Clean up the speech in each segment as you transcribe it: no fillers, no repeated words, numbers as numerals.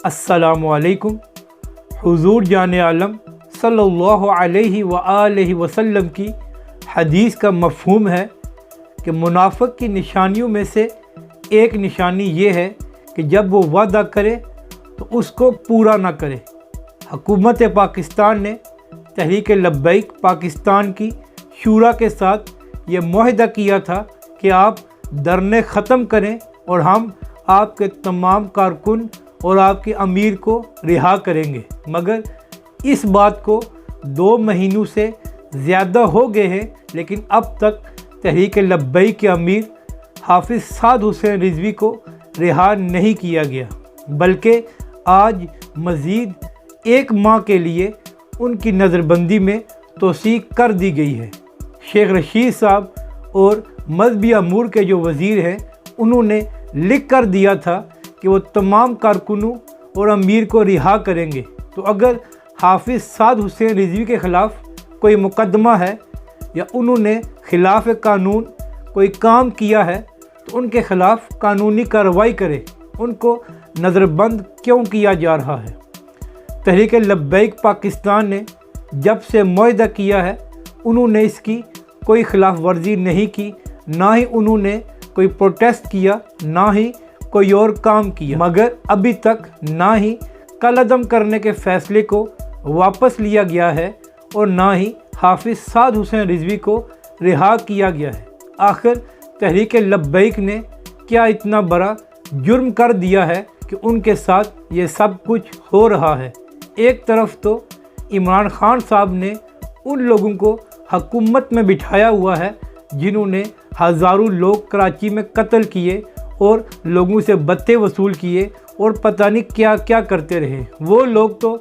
अस्सलामुअलैकुम। हुज़ूर जाने आलम सल्लल्लाहु अलैहि व आलिहि वसल्लम की हदीस का मफ़हूम है कि मुनाफ़िक की निशानियों में से एक निशानी ये है कि जब वो वादा करे तो उसको पूरा ना करे। हुकूमत पाकिस्तान ने तहरीक लब्बैक पाकिस्तान की शूरा के साथ ये मुआहदा किया था कि आप धरने ख़त्म करें और हम आपके तमाम कारकुन और आपके अमीर को रिहा करेंगे। मगर इस बात को 2 महीनों से ज़्यादा हो गए हैं, लेकिन अब तक तहरीक लब्बैक के अमीर हाफिज़ साद हुसैन रिज़वी को रिहा नहीं किया गया, बल्कि आज मज़ीद 1 माह के लिए उनकी नज़रबंदी में तौसीक़ कर दी गई है। शेख रशीद साहब और मज़हबी अमूर के जो वज़ीर हैं, उन्होंने लिख कर दिया था कि वो तमाम कारकुनों और अमीर को रिहा करेंगे। तो अगर हाफिज़ साद हुसैन रिज़वी के ख़िलाफ़ कोई मुकदमा है या उन्होंने खिलाफ कानून कोई काम किया है तो उनके ख़िलाफ़ कानूनी कार्रवाई करें। उनको नज़रबंद क्यों किया जा रहा है? तहरीक लब्बैक पाकिस्तान ने जब से मुआहदा किया है, उन्होंने इसकी कोई खिलाफ वर्जी नहीं की, ना ही उन्होंने कोई प्रोटेस्ट किया, ना ही कोई और काम किया। मगर अभी तक ना ही कलअदम करने के फ़ैसले को वापस लिया गया है और ना ही हाफिज़ साद हुसैन रिज़वी को रिहा किया गया है। आखिर तहरीक लब्बैक ने क्या इतना बड़ा जुर्म कर दिया है कि उनके साथ ये सब कुछ हो रहा है? एक तरफ तो इमरान खान साहब ने उन लोगों को हुकूमत में बिठाया हुआ है जिन्होंने हज़ारों लोग कराची में कत्ल किए और लोगों से बत्ते वसूल किए और पता नहीं क्या क्या करते रहे। वो लोग तो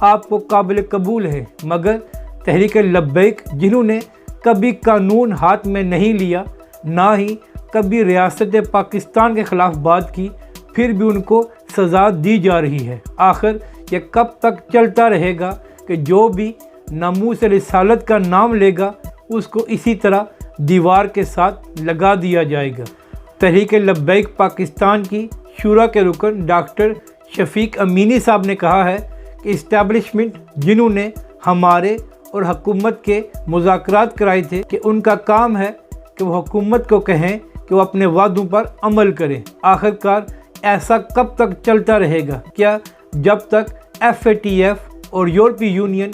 आपको काबिल कबूल हैं, मगर तहरीक लब्बैक जिन्होंने कभी कानून हाथ में नहीं लिया, ना ही कभी रियासत पाकिस्तान के ख़िलाफ़ बात की, फिर भी उनको सज़ा दी जा रही है। आखिर ये कब तक चलता रहेगा कि जो भी नामूस रिसालत का नाम लेगा उसको इसी तरह दीवार के साथ लगा दिया जाएगा? तहरीक लब्बैक पाकिस्तान की शूरा के रुकन डॉक्टर शफीक अमीनी साहब ने कहा है कि इस्टेब्लिशमेंट जिन्होंने हमारे और हुकूमत के मुज़ाकरात कराए थे कि उनका काम है कि वो हुकूमत को कहें कि वो अपने वादों पर अमल करें। आखिरकार ऐसा कब तक चलता रहेगा? क्या जब तक FATF और यूरोपीय यूनियन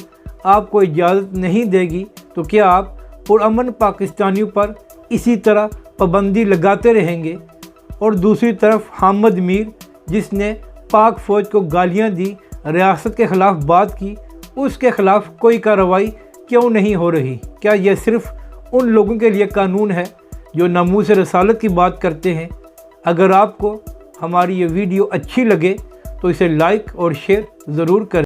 आपको इजाज़त नहीं देगी तो क्या आप पुरअमन पाकिस्तानियों पर इसी तरह पाबंदी लगाते रहेंगे? और दूसरी तरफ हामिद मीर जिसने पाक फ़ौज को गालियां दी, रियासत के ख़िलाफ़ बात की, उसके ख़िलाफ़ कोई कार्रवाई क्यों नहीं हो रही? क्या यह सिर्फ़ उन लोगों के लिए कानून है जो नामूस रसालत की बात करते हैं? अगर आपको हमारी ये वीडियो अच्छी लगे तो इसे लाइक और शेयर ज़रूर करें।